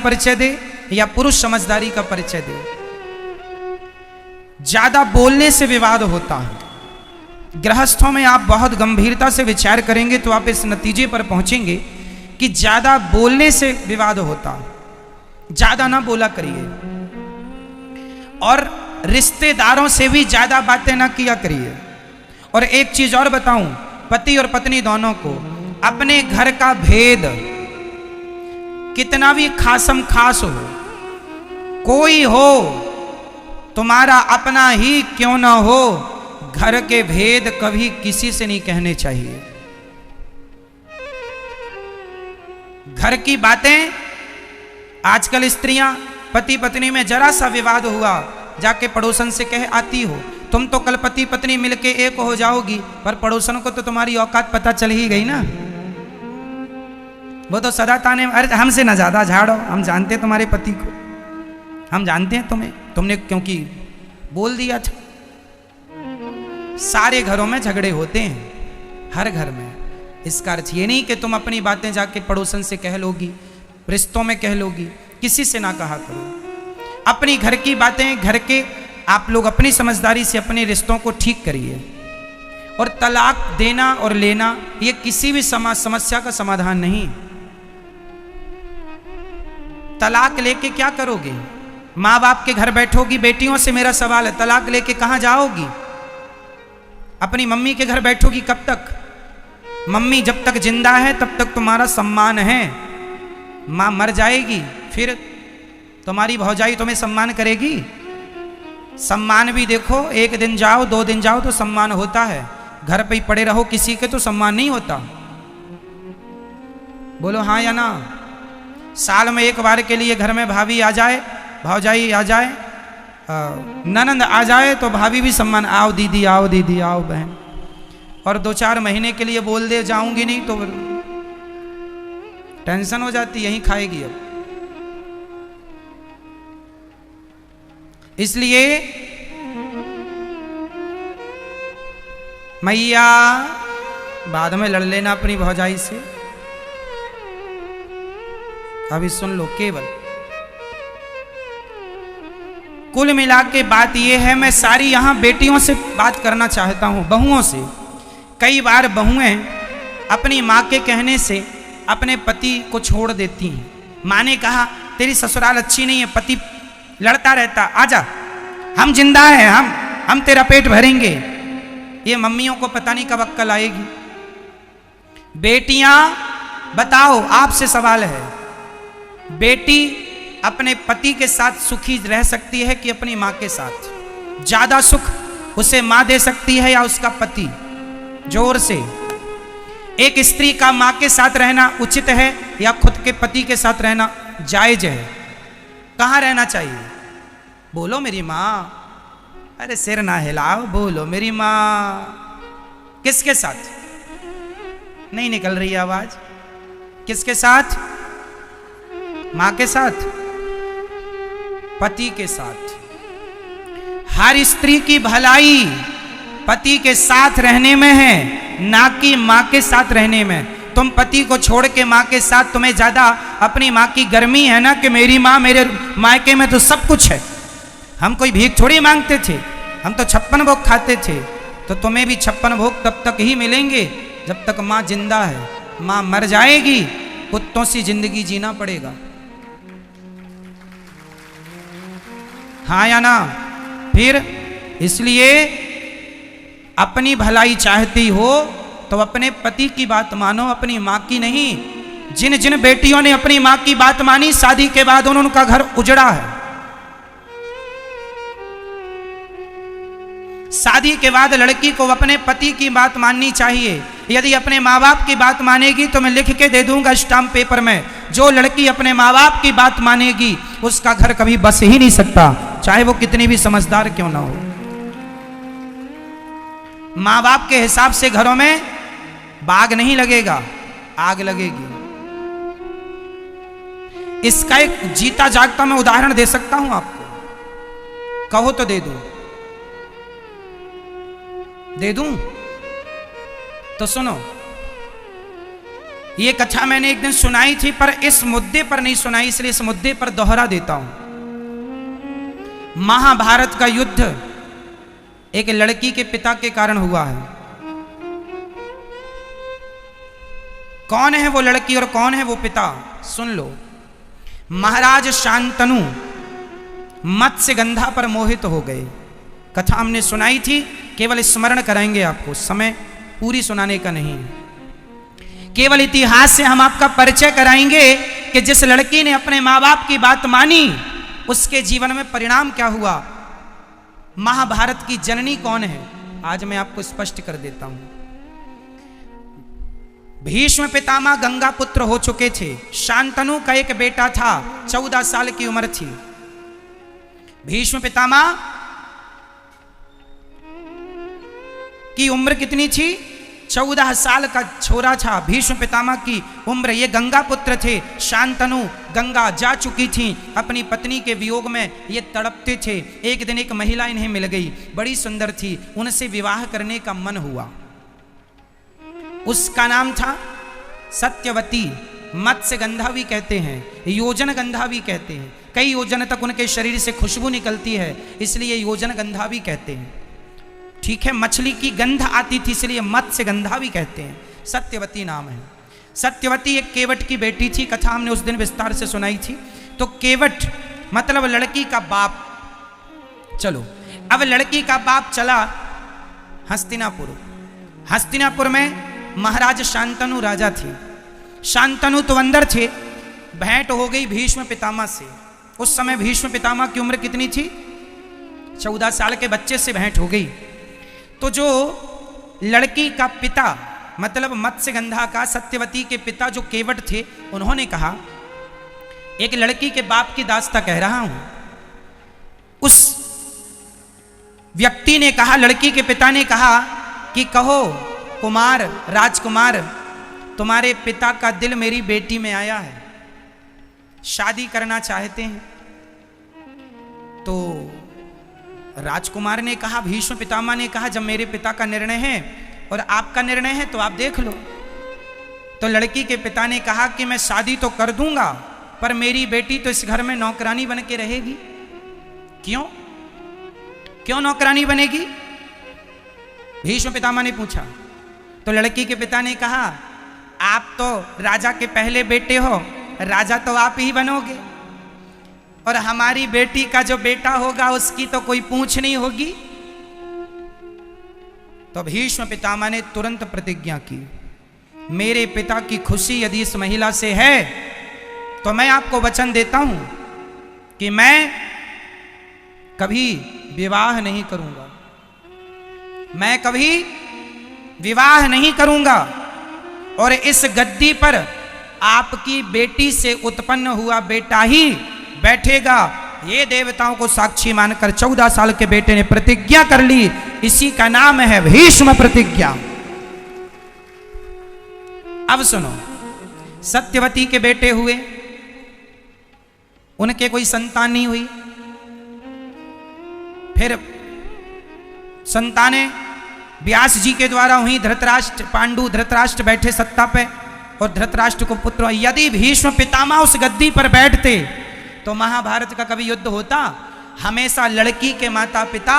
परिचय दे या पुरुष समझदारी का परिचय दे। ज्यादा बोलने से विवाद होता है। गृहस्थों में आप बहुत गंभीरता से विचार करेंगे तो आप इस नतीजे पर पहुंचेंगे कि ज्यादा बोलने से विवाद होता है। ज्यादा ना बोला करिए और रिश्तेदारों से भी ज्यादा बातें ना किया करिए। और एक चीज और बताऊं, पति और पत्नी दोनों को अपने घर का भेद कितना भी खासम खास हो, कोई हो तुम्हारा अपना ही क्यों ना हो, घर के भेद कभी किसी से नहीं कहने चाहिए। घर की बातें, आजकल स्त्रियां पति पत्नी में जरा सा विवाद हुआ जाके पड़ोसन से कह आती हो, तुम तो कल पति पत्नी मिलके एक हो जाओगी, पर पड़ोसन को तो तुम्हारी औकात पता चल ही गई ना। वो तो सदा ताने, अरे हमसे ना ज्यादा झाड़ो, हम जानते हैं तुम्हारे पति को, हम जानते हैं तुम्हें, तुमने क्योंकि बोल दिया था। सारे घरों में झगड़े होते हैं, हर घर में। इसका अर्थ ये नहीं कि तुम अपनी बातें जाके पड़ोसन से कह लोगी, रिश्तों में कह लोगी, किसी से ना कहा करो। अपनी घर की बातें घर के आप लोग अपनी समझदारी से अपने रिश्तों को ठीक करिए। और तलाक देना और लेना ये किसी भी समस्या का समाधान नहीं। तलाक लेके क्या करोगे? माँ बाप के घर बैठोगी? बेटियों से मेरा सवाल है, तलाक लेके कहाँ जाओगी? अपनी मम्मी के घर बैठोगी कब तक? मम्मी जब तक जिंदा है तब तक तुम्हारा सम्मान है। माँ मर जाएगी फिर तुम्हारी भौजाई तुम्हें सम्मान करेगी? सम्मान भी देखो, एक दिन जाओ 2 दिन जाओ तो सम्मान होता है, घर पे ही पड़े रहो किसी के तो सम्मान नहीं होता। बोलो हाँ या ना। साल में एक बार के लिए घर में भाभी आ जाए, भौजाई आ जाए, ननंद आ जाए तो भाभी भी सम्मान, आओ दीदी आओ दीदी आओ बहन। और 2-4 महीने के लिए बोल दे जाऊंगी नहीं तो टेंशन हो जाती, यहीं खाएगी अब। इसलिए मैया बाद में लड़ लेना अपनी भौजाई से, अभी सुन लो। केवल कुल मिला के बात यह है, मैं सारी यहां बेटियों से बात करना चाहता हूं, बहुओं से। कई बार बहुएं अपनी मां के कहने से अपने पति को छोड़ देती हैं। मां ने कहा तेरी ससुराल अच्छी नहीं है, पति लड़ता रहता, आजा हम जिंदा हैं, हम तेरा पेट भरेंगे। ये मम्मियों को पता नहीं कब अक्ल आएगी। बेटियां बताओ, आपसे सवाल है, बेटी अपने पति के साथ सुखी रह सकती है कि अपनी मां के साथ? ज्यादा सुख उसे मां दे सकती है या उसका पति? जोर से। एक स्त्री का मां के साथ रहना उचित है या खुद के पति के साथ रहना जायज है? कहां रहना चाहिए? बोलो मेरी मां। अरे सिर ना हिलाओ, बोलो मेरी मां। किसके साथ? नहीं निकल रही आवाज। किसके साथ? मां के साथ, पति के साथ। हर स्त्री की भलाई पति के साथ रहने में है, ना कि मां के साथ रहने में। तुम पति को छोड़ के मां के साथ, तुम्हें ज्यादा अपनी मां की गर्मी है ना कि मेरी मां, मेरे मायके में तो सब कुछ है, हम कोई भीख थोड़ी मांगते थे, हम तो 56 भोग खाते थे। तो तुम्हें भी 56 भोग तब तक ही मिलेंगे जब तक मां जिंदा है। मां मर जाएगी, कुत्तों सी जिंदगी जीना पड़ेगा। हाँ या ना? फिर इसलिए अपनी भलाई चाहती हो तो अपने पति की बात मानो, अपनी मां की नहीं। जिन जिन बेटियों ने अपनी मां की बात मानी, शादी के बाद उनका घर उजड़ा है। शादी के बाद लड़की को अपने पति की बात माननी चाहिए। यदि अपने माँ बाप की बात मानेगी तो मैं लिख के दे दूंगा स्टाम्प पेपर में, जो लड़की अपने माँ बाप की बात मानेगी उसका घर कभी बस ही नहीं सकता, चाहे वो कितनी भी समझदार क्यों ना हो। माँ बाप के हिसाब से घरों में बाग नहीं लगेगा, आग लगेगी। इसका एक जीता जागता मैं उदाहरण दे सकता हूं आपको, कहो तो दे दूं? दे दूं? तो सुनो, ये कथा मैंने एक दिन सुनाई थी, पर इस मुद्दे पर नहीं सुनाई, इसलिए इस मुद्दे पर दोहरा देता हूं। महाभारत का युद्ध एक लड़की के पिता के कारण हुआ है। कौन है वो लड़की और कौन है वो पिता, सुन लो। महाराज शांतनु मत्स्यगंधा पर मोहित हो गए। कथा हमने सुनाई थी, केवल स्मरण कराएंगे आपको, समय पूरी सुनाने का नहीं है। केवल इतिहास से हम आपका परिचय कराएंगे कि जिस लड़की ने अपने मां बाप की बात मानी, उसके जीवन में परिणाम क्या हुआ। महाभारत की जननी कौन है, आज मैं आपको स्पष्ट कर देता हूं। भीष्म पितामह गंगा पुत्र हो चुके थे। शांतनु का एक बेटा था, 14 साल की उम्र थी। भीष्म पितामह की उम्र कितनी थी, 14 साल का छोरा था भीष्म पितामह की उम्र। ये गंगा पुत्र थे। शांतनु गंगा जा चुकी थी, अपनी पत्नी के वियोग में ये तड़पते थे। एक दिन एक महिला इन्हें मिल गई, बड़ी सुंदर थी, उनसे विवाह करने का मन हुआ। उसका नाम था सत्यवती। मत्स्यगंधा भी कहते हैं, योजन गंधा भी कहते हैं। कई योजन तक उनके शरीर से खुशबू निकलती है, इसलिए योजन गंधा भी कहते हैं। ठीक है, मछली की गंध आती थी, इसलिए मत्स्यगंधा भी कहते हैं। सत्यवती नाम है। सत्यवती एक केवट की बेटी थी। कथा हमने उस दिन विस्तार से सुनाई थी। तो केवट मतलब लड़की का बाप। चलो, अब लड़की का बाप चला हस्तिनापुर। हस्तिनापुर में महाराज शांतनु राजा थे। शांतनु तो अंदर थे। भेंट हो गई भीष्म पितामह से। उस समय भीष्म पितामह की उम्र कितनी थी, 14 साल के बच्चे से भेंट हो गई। तो जो लड़की का पिता मतलब मत्स्यगंधा का, सत्यवती के पिता जो केवट थे, उन्होंने कहा, एक लड़की के बाप की दास्ता कह रहा हूं। उस व्यक्ति ने कहा, लड़की के पिता ने कहा कि कहो कुमार, राजकुमार, तुम्हारे पिता का दिल मेरी बेटी में आया है, शादी करना चाहते हैं। तो राजकुमार ने कहा, भीष्म पितामह ने कहा, जब मेरे पिता का निर्णय है और आपका निर्णय है तो आप देख लो। तो लड़की के पिता ने कहा कि मैं शादी तो कर दूंगा, पर मेरी बेटी तो इस घर में नौकरानी बन के रहेगी। क्यों क्यों नौकरानी बनेगी, भीष्म पितामह ने पूछा। तो लड़की के पिता ने कहा, आप तो राजा के पहले बेटे हो, राजा तो आप ही बनोगे, और हमारी बेटी का जो बेटा होगा उसकी तो कोई पूछ नहीं होगी। तो भीष्म पितामह ने तुरंत प्रतिज्ञा की, मेरे पिता की खुशी यदि इस महिला से है तो मैं आपको वचन देता हूं कि मैं कभी विवाह नहीं करूंगा, मैं कभी विवाह नहीं करूंगा, और इस गद्दी पर आपकी बेटी से उत्पन्न हुआ बेटा ही बैठेगा। ये देवताओं को साक्षी मानकर 14 साल के बेटे ने प्रतिज्ञा कर ली। इसी का नाम है भीष्म प्रतिज्ञा। अब सुनो, सत्यवती के बेटे हुए, उनके कोई संतान नहीं हुई। फिर संतानें व्यास जी के द्वारा हुई। धृतराष्ट्र, पांडु धृतराष्ट्र बैठे सत्ता पे और धृतराष्ट्र को पुत्र। यदि भीष्म पितामह उस गद्दी पर बैठते तो महाभारत का कभी युद्ध होता। हमेशा लड़की के माता पिता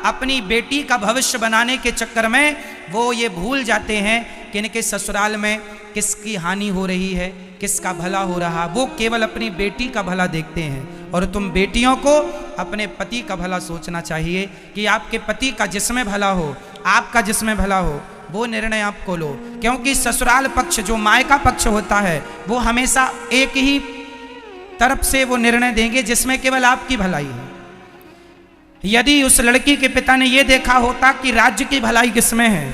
अपनी बेटी का भविष्य बनाने के चक्कर में वो ये भूल जाते हैं कि इनके ससुराल में किसकी हानि हो रही है, किसका भला हो रहा। वो केवल अपनी बेटी का भला देखते हैं। और तुम बेटियों को अपने पति का भला सोचना चाहिए कि आपके पति का जिसमें भला हो, आपका जिसमें भला हो, वो निर्णय आपको लो। क्योंकि ससुराल पक्ष जो मायका पक्ष होता है वो हमेशा एक ही तरफ से वो निर्णय देंगे जिसमें केवल आपकी भलाई है। यदि उस लड़की के पिता ने ये देखा होता कि राज्य की भलाई किसमें है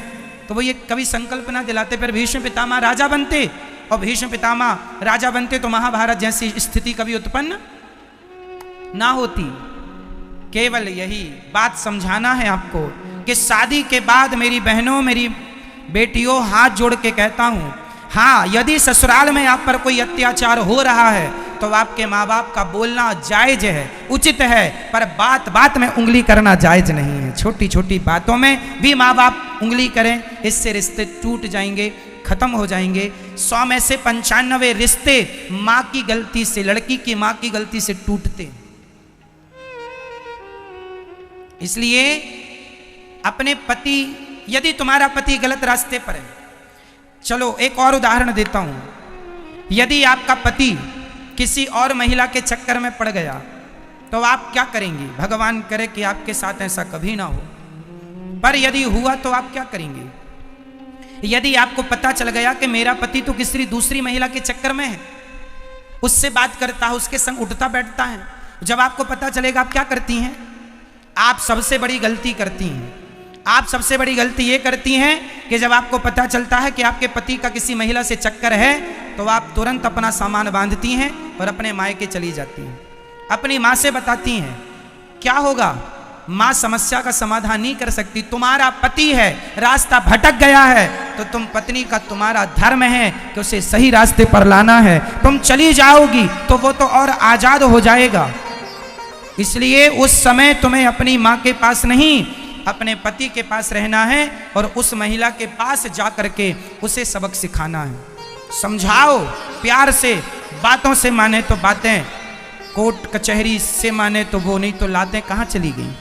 तो वो ये कभी संकल्प ना दिलाते, फिर भीष्म पितामह राजा बनते, और भीष्म पितामह राजा बनते तो महाभारत जैसी स्थिति कभी उत्पन्न ना होती। केवल यही बात समझाना है आपको कि शादी के बाद मेरी बहनों, मेरी बेटियों, हाथ जोड़ के कहता हूं, हाँ, यदि ससुराल में आप पर कोई अत्याचार हो रहा है तो आपके माँ बाप का बोलना जायज है, उचित है, पर बात बात में उंगली करना जायज नहीं है। छोटी छोटी बातों में भी माँ बाप उंगली करें, इससे रिश्ते टूट जाएंगे, खत्म हो जाएंगे। 100 में से 95 रिश्ते मां की गलती से, लड़की की मां की गलती से टूटते। इसलिए अपने पति, यदि तुम्हारा पति गलत रास्ते पर है, चलो एक और उदाहरण देता हूं, यदि आपका पति किसी और महिला के चक्कर में पड़ गया तो आप क्या करेंगे? भगवान करे कि आपके साथ ऐसा कभी ना हो, पर यदि हुआ तो आप क्या करेंगे? यदि आपको पता चल गया कि मेरा पति तो किसी दूसरी महिला के चक्कर में है, उससे बात करता है, उसके संग उठता बैठता है, जब आपको पता चलेगा आप क्या करती हैं? आप सबसे बड़ी गलती करती हैं। आप सबसे बड़ी गलती ये करती हैं कि जब आपको पता चलता है कि आपके पति का किसी महिला से चक्कर है तो आप तुरंत अपना सामान बांधती हैं और अपने मायके चली जाती हैं। अपनी माँ से बताती हैं। क्या होगा? माँ समस्या का समाधान नहीं कर सकती। तुम्हारा पति है, रास्ता भटक गया है, तो तुम पत्नी का तुम्हारा धर्म है कि उसे सही रास्ते पर लाना है। तुम चली जाओगी तो वो तो और आजाद हो जाएगा। इसलिए उस समय तुम्हें अपनी माँ के पास नहीं, अपने पति के पास रहना है और उस महिला के पास जा करके उसे सबक सिखाना है। समझाओ प्यार से, बातों से माने तो बातें, कोर्ट कचहरी से माने तो वो, नहीं तो लातें कहाँ चली गई।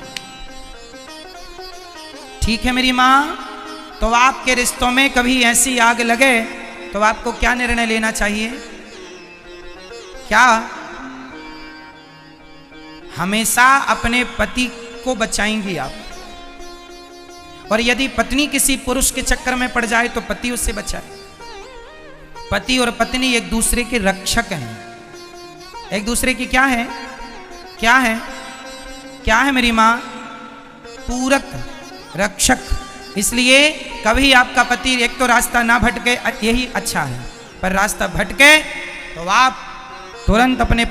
ठीक है मेरी माँ? तो आपके रिश्तों में कभी ऐसी आग लगे तो आपको क्या निर्णय लेना चाहिए? क्या? हमेशा अपने पति को बचाएंगी आप, और यदि पत्नी किसी पुरुष के चक्कर में पड़ जाए तो पति उससे बचाए। पति और पत्नी एक दूसरे के रक्षक हैं। एक दूसरे की क्या है? क्या है? क्या है मेरी माँ? पूरक, रक्षक। इसलिए कभी आपका पति एक तो रास्ता ना भटके, यही अच्छा है, पर रास्ता भटके तो आप तुरंत अपने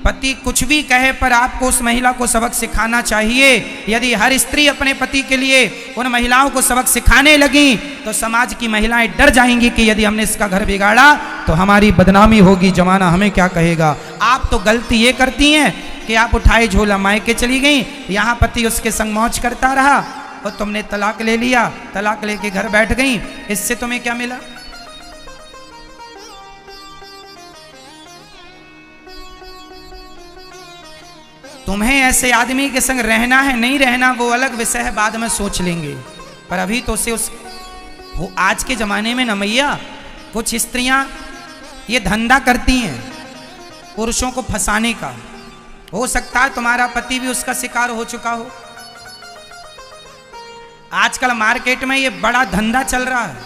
पति कुछ भी कहे पर आपको उस महिला को सबक सिखाना चाहिए। यदि हर स्त्री अपने पति के लिए उन महिलाओं को सबक सिखाने लगी तो समाज की महिलाएं डर जाएंगी कि यदि हमने इसका घर बिगाड़ा तो हमारी बदनामी होगी, जमाना हमें क्या कहेगा। आप तो गलती ये करती हैं कि आप उठाए झोला मायके चली गई, यहाँ पति उसके संग मौज करता रहा और तुमने तलाक ले लिया, तलाक लेके घर बैठ गई। इससे तुम्हें क्या मिला? तुम्हें ऐसे आदमी के संग रहना है, नहीं रहना वो अलग विषय है, बाद में सोच लेंगे। पर अभी तो उसे वो आज के ज़माने में न मैया, कुछ स्त्रियां ये धंधा करती हैं पुरुषों को फंसाने का। हो सकता है तुम्हारा पति भी उसका शिकार हो चुका हो। आजकल मार्केट में ये बड़ा धंधा चल रहा है।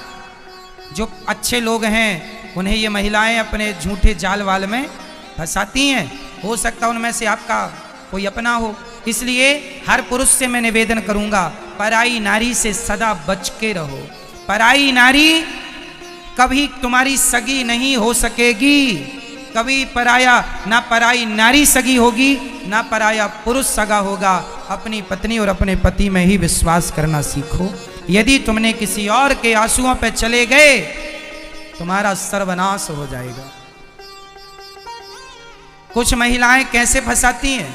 जो अच्छे लोग हैं उन्हें ये महिलाएं अपने झूठे जाल वाल में फंसाती हैं। हो सकता है उनमें से आपका कोई अपना हो। इसलिए हर पुरुष से मैं निवेदन करूंगा, पराई नारी से सदा बच के रहो। पराई नारी कभी तुम्हारी सगी नहीं हो सकेगी। कभी ना पराई नारी सगी होगी, ना पराया पुरुष सगा होगा। अपनी पत्नी और अपने पति में ही विश्वास करना सीखो। यदि तुमने किसी और के आंसुओं पे चले गए तुम्हारा सर्वनाश हो जाएगा। कुछ महिलाएं कैसे फंसाती हैं?